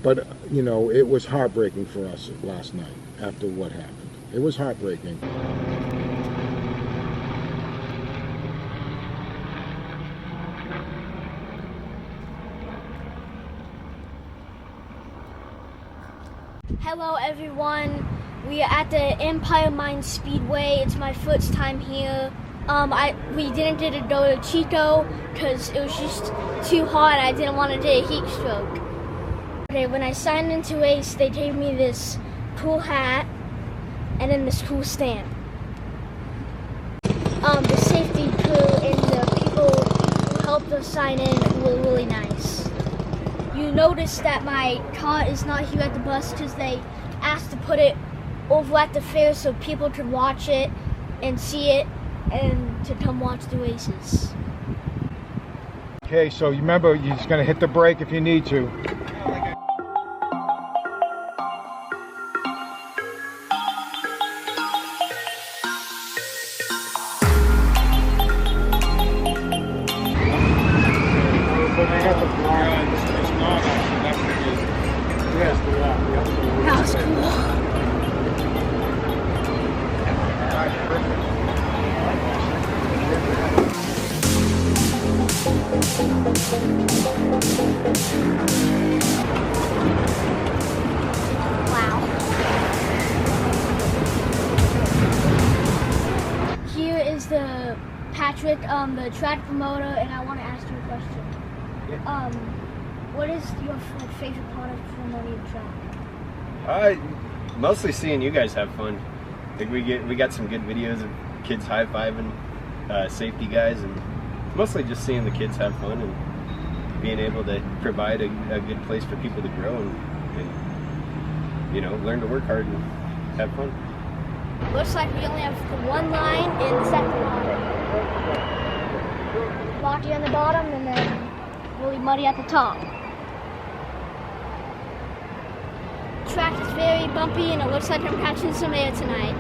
But, you know, it was heartbreaking for us last night after what happened. It was heartbreaking. Hello everyone, we are at the Empire Mine Speedway. It's my first time here. We didn't get to go to Chico because it was just too hot. I didn't want to get a heat stroke. Okay, when I signed into race, they gave me this cool hat and then this cool stamp. The safety crew and the people who helped us sign in were really nice. You notice that my car is not here at the bus because they asked to put it over at the fair so people could watch it and see it and to come watch the races. Okay, so you remember, you're just gonna hit the brake if you need to. That was cool. Wow. Here is the Patrick, the track promoter, and I want to ask you a question. Yeah. What is your favorite part of promoting the track? Mostly seeing you guys have fun. I think we got some good videos of kids high-fiving safety guys, and mostly just seeing the kids have fun and being able to provide a good place for people to grow and you know, learn to work hard and have fun. Looks like we only have one line and the second line. Rocky on the bottom and then really muddy at the top. Track is very bumpy and it looks like I'm catching some air tonight.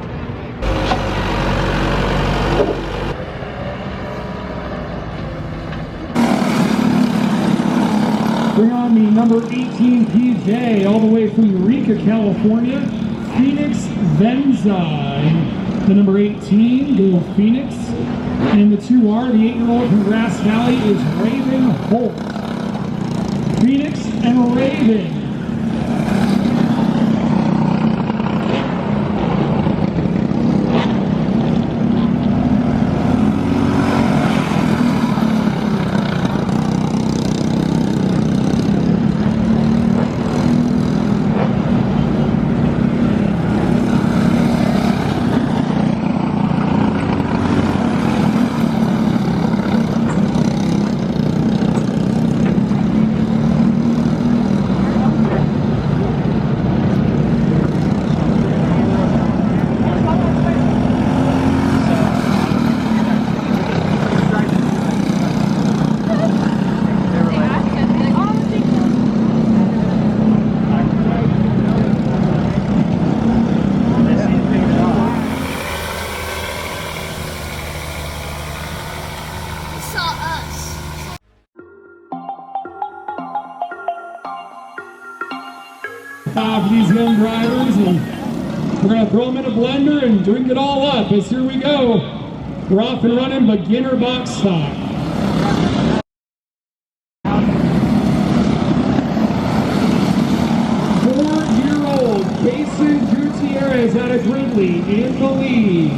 Bring on the number 18 PJ all the way from Eureka, California, Phoenix Venza. And the number 18, go Phoenix. And the 2R, the 8-year-old from Grass Valley, is Raven Holt. Phoenix and Raven. For these young drivers, and we're going to throw them in a blender and drink it all up. As here we go, we're off and running beginner box stock. 4-year-old Jason Gutierrez out of Gridley in the lead.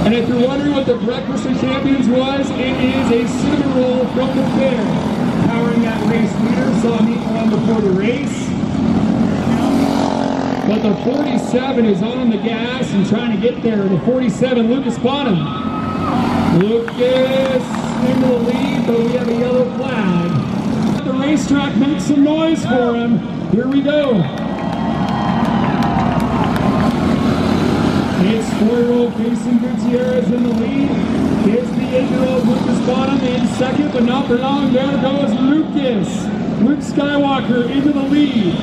And if you're wondering what the Breakfast of Champions was, it is a cinnamon roll from the fair. Powering that race leader, saw me on before the race. But the 47 is on the gas and trying to get there. The 47, Lucas Bonham. Lucas into the lead, but we have a yellow flag. The racetrack makes some noise for him. Here we go. It's 4-year-old Jason Gutierrez in the lead. It's the 8-year-old Lucas Bonham in second, but not for long. There goes Lucas. Luke Skywalker into the lead.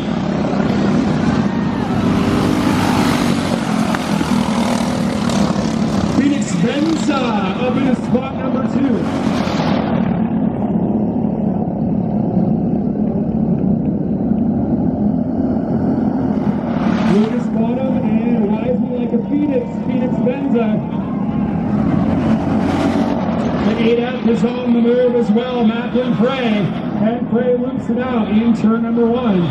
Phoenix Venza up in spot number 2. on the move as well, Macklin Frey. And Frey loops it out in turn number 1.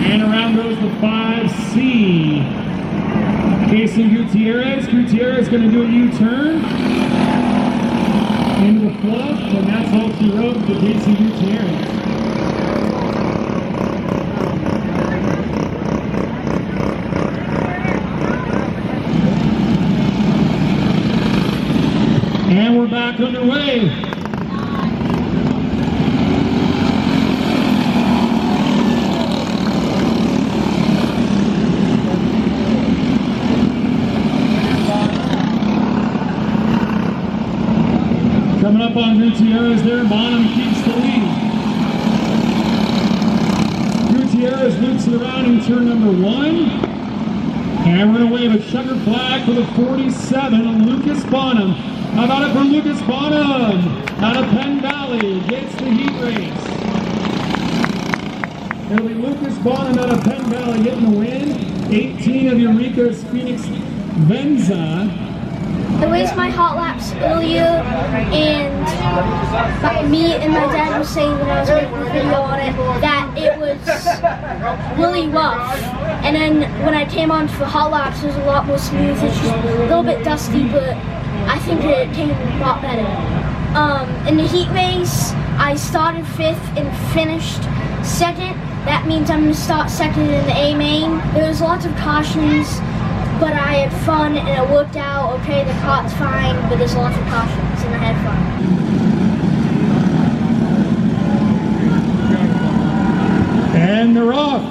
And around goes the 5C. Casey Gutierrez. Gutierrez going to do a U-turn into the fluff, and that's all she wrote for Casey Gutierrez. And we're back underway. Coming up on Gutierrez there, Bonham keeps the lead. Gutierrez loops it around in turn number 1. And we're going to wave a checker flag for the 47, Lucas Bonham. How about it for Lucas Bonham? Out of Penn Valley, gets the heat race. It'll be Lucas Bonham out of Penn Valley getting the win. 18 of Eureka's Phoenix Venza. I raced my hot laps earlier, and me and my dad were saying when I was making the video on it that it was really rough. And then when I came on for hot laps, it was a lot more smooth. It's just a little bit dusty, but I think it came a lot better. In the heat race, I started 5th and finished 2nd. That means I'm going to start 2nd in the A main. There was lots of cautions, but I had fun and it worked out. Okay, the cart's fine, but there's lots of cautions and I had fun. And they're off.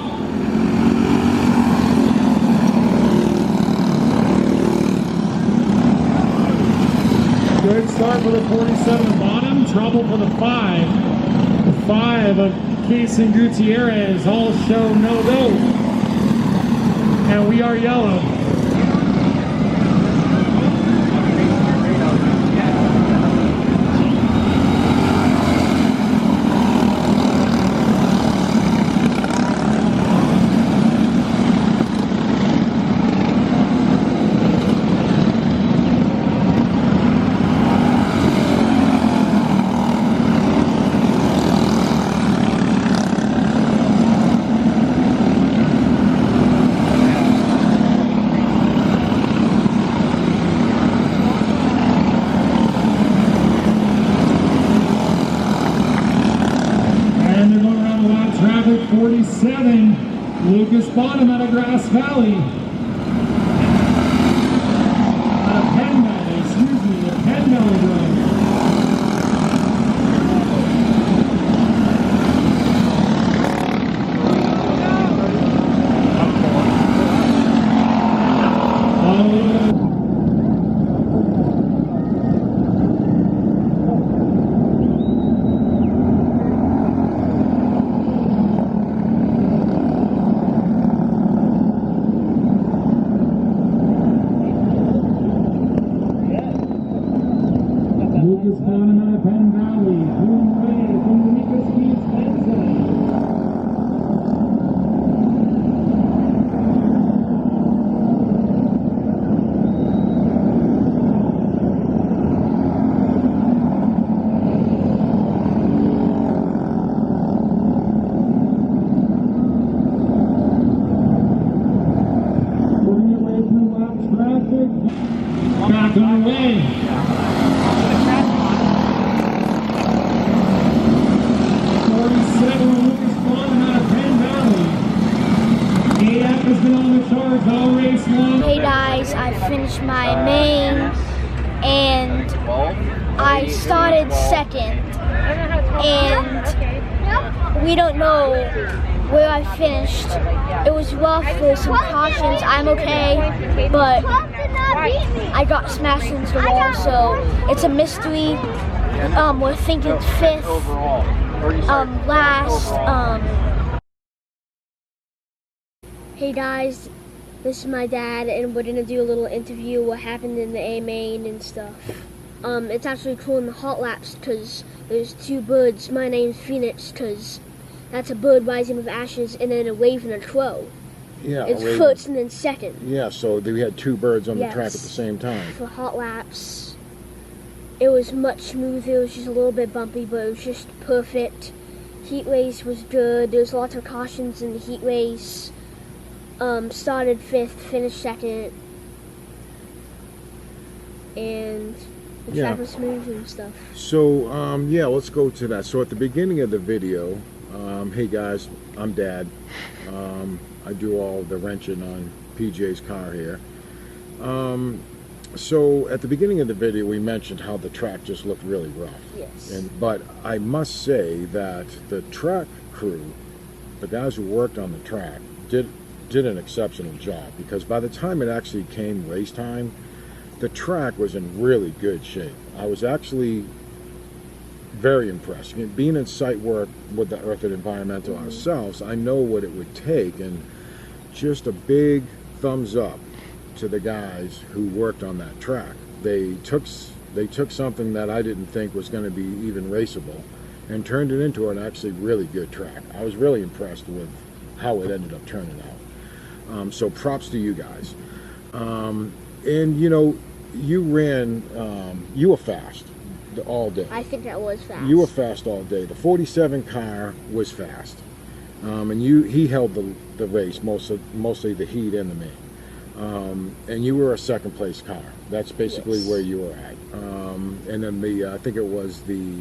Good start for the 47 Bonham, trouble for the 5. The 5 of Casey Gutierrez, all show no go. And we are yellow. And they're going around a lot of traffic. 47, Lucas Bonham out of Grass Valley. Out of Penn Valley, excuse me, the Penn Valley Road. Lucas Bonham out of Penn Valley, home away from the Eureka's Phoenix Venza. Putting away through a lot of traffic. Back on the way. 47 Lucas Bonham out of Penn Valley. AF has been on the charge all race long. Hey guys, I finished my main and I started 2nd. And we don't know where I finished. It was rough, there's some cautions. I'm okay, but I got smashed into the wall, so it's a mystery. We're thinking 5th. Last. Hey guys, This is my dad, and we're gonna do a little interview what happened in the A main and stuff. It's actually cool in the hot laps because there's two birds. My name's Phoenix because that's a bird rising with ashes, and then a wave and a crow. Yeah. It's first and then second. Yeah, so we had two birds on the track at the same time. For hot laps, it was much smoother. It was just a little bit bumpy, but it was just perfect. Heat race was good. There's lots of cautions in the heat race. Started 5th, finished 2nd, and the track was smooth and stuff. So, yeah, let's go to that. So at the beginning of the video, hey guys, I'm Dad. I do all the wrenching on PJ's car here. So at the beginning of the video, we mentioned how the track just looked really rough. Yes. But I must say that the track crew, the guys who worked on the track, did an exceptional job, because by the time it actually came race time, the track was in really good shape. I was actually very impressed. I mean, being in site work with the Earth and Environmental ourselves, I know what it would take, and just a big thumbs up to the guys who worked on that track. They took something that I didn't think was going to be even raceable and turned it into an actually really good track. I was really impressed with how it ended up turning out. So props to you guys. And you know, you ran, you were fast all day. I think that was fast. You were fast all day. The 47 car was fast. And he held the race, mostly the heat and the main. And you were a second place car. That's basically where you were at. And then I think it was the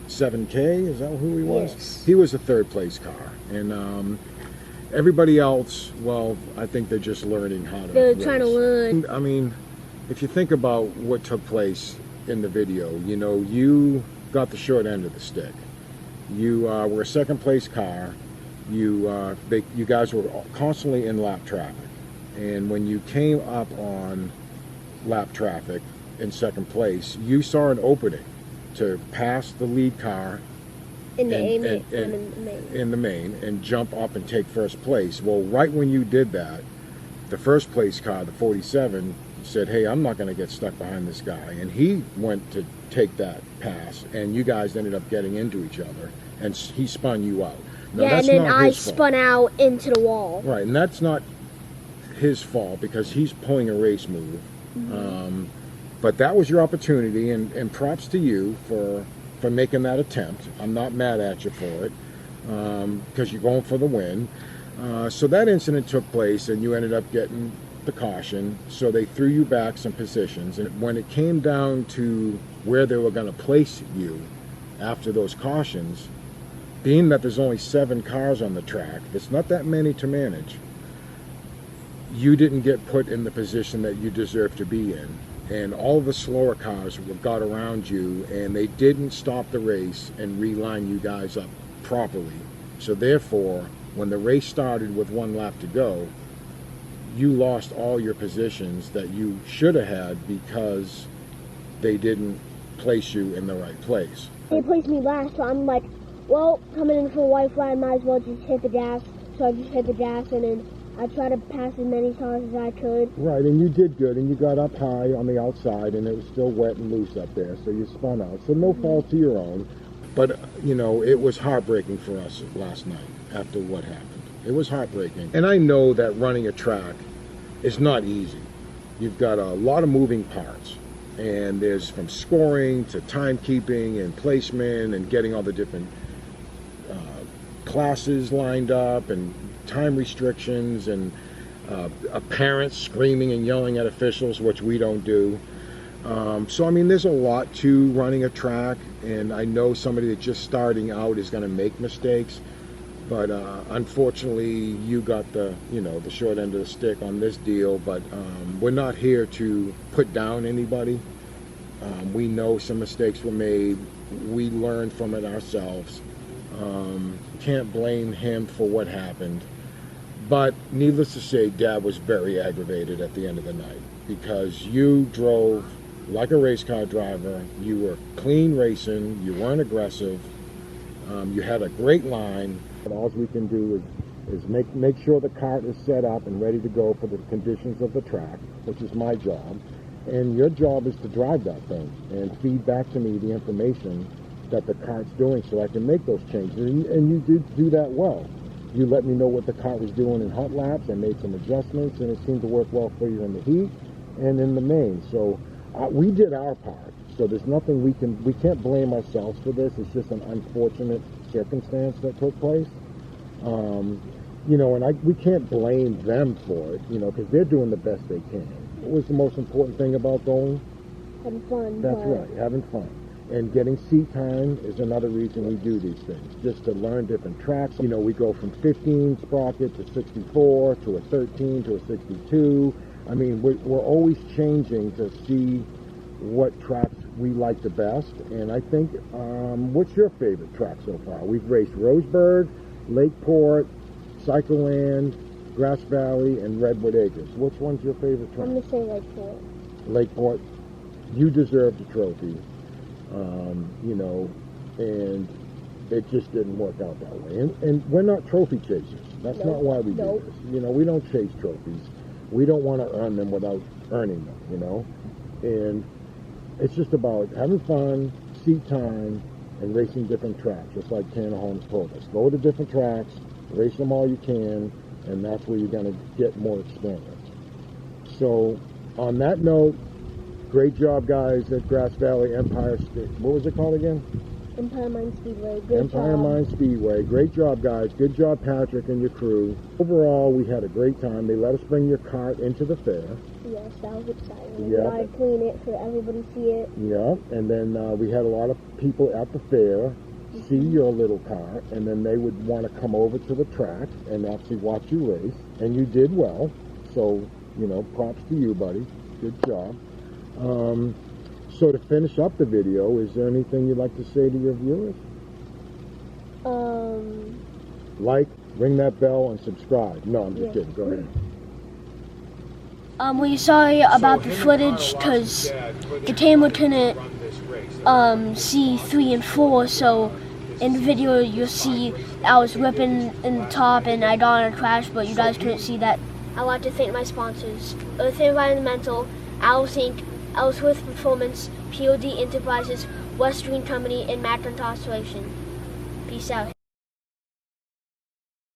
7K, is that who he was? Yes. He was a third place car. And everybody else, well, I think they're just learning how to They're race. trying to learn. I mean, if you think about what took place in the video, you know, you got the short end of the stick. You were a second place car. You guys were constantly in lap traffic. And when you came up on lap traffic in second place, you saw an opening to pass the lead car In the in the main and jump up and take first place. Well, right when you did that, the first place car, the 47, said, hey, I'm not going to get stuck behind this guy. And he went to take that pass, and you guys ended up getting into each other, and he spun you out. Now, yeah, that's and then not I his spun out into the wall. Right, and that's not his fault because he's pulling a race move. But that was your opportunity, and props to you for making that attempt. I'm not mad at you for it because you're going for the win. So that incident took place, and you ended up getting the caution. So they threw you back some positions, and when it came down to where they were going to place you after those cautions, being that there's only 7 cars on the track, it's not that many to manage. You didn't get put in the position that you deserve to be in. And all the slower cars got around you, and they didn't stop the race and reline you guys up properly. So therefore, when the race started with 1 lap to go, you lost all your positions that you should have had because they didn't place you in the right place. They placed me last, so I'm like, well, coming in for a white flag, might as well just hit the gas. So I just hit the gas, and then I tried to pass as many cars as I could. Right, and you did good, and you got up high on the outside, and it was still wet and loose up there, so you spun out. So no fault to your own. But, you know, it was heartbreaking for us last night after what happened. It was heartbreaking. And I know that running a track is not easy. You've got a lot of moving parts. And there's from scoring to timekeeping and placement and getting all the different classes lined up and time restrictions and parents screaming and yelling at officials, which we don't do. So, I mean, there's a lot to running a track, and I know somebody that's just starting out is going to make mistakes, but unfortunately, you got the short end of the stick on this deal, but we're not here to put down anybody. We know some mistakes were made. We learned from it ourselves. Can't blame him for what happened. But needless to say, Dad was very aggravated at the end of the night because you drove like a race car driver. You were clean racing. You weren't aggressive. You had a great line. But all we can do is is make sure the kart is set up and ready to go for the conditions of the track, which is my job. And your job is to drive that thing and feed back to me the information that the kart's doing so I can make those changes. And you did do that well. You let me know what the kart was doing in hot laps. I made some adjustments, and it seemed to work well for you in the heat and in the main. So we did our part. So there's nothing we can't blame ourselves for this. It's just an unfortunate circumstance that took place. You know, and we can't blame them for it, you know, because they're doing the best they can. What was the most important thing about going? Having fun. That's right, having fun. And getting seat time is another reason we do these things, just to learn different tracks. You know, we go from 15 sprocket to 64 to a 13 to a 62. I mean, we're always changing to see what tracks we like the best. And I think, what's your favorite track so far? We've raced Roseburg, Lakeport, Cycleland, Grass Valley, and Redwood Acres. Which one's your favorite track? I'm going to say Lakeport. Lakeport. You deserve the trophy. You know, and it just didn't work out that way. And we're not trophy chasers. That's not why we do this. You know, we don't chase trophies. We don't want to earn them without earning them, you know. And it's just about having fun, seat time, and racing different tracks, just like Tanner Holmes told us. Go to different tracks, race them all you can, and that's where you're going to get more experience. So, on that note, great job, guys, at Grass Valley Empire. What was it called again? Empire Mine Speedway. Great Empire job. Mine Speedway. Great job, guys. Good job, Patrick and your crew. Overall, we had a great time. They let us bring your kart into the fair. Yes, that was exciting. Yeah. We got to clean it so everybody see it. Yeah, and then we had a lot of people at the fair see your little kart, and then they would want to come over to the track and actually watch you race. And you did well. So, you know, props to you, buddy. Good job. So to finish up the video, is there anything you'd like to say to your viewers? Like, ring that bell, and subscribe. No, I'm just kidding. Go ahead. We're sorry about the footage because the camera couldn't see 3 and 4, so in the video you'll see I was ripping in the top and I got on a crash, but you guys couldn't see that. I'd like to thank my sponsors, Earth Environmental, Owls Inc., Ellsworth Performance, POD Enterprises, West Green Company, and Macron Constellation. Peace out.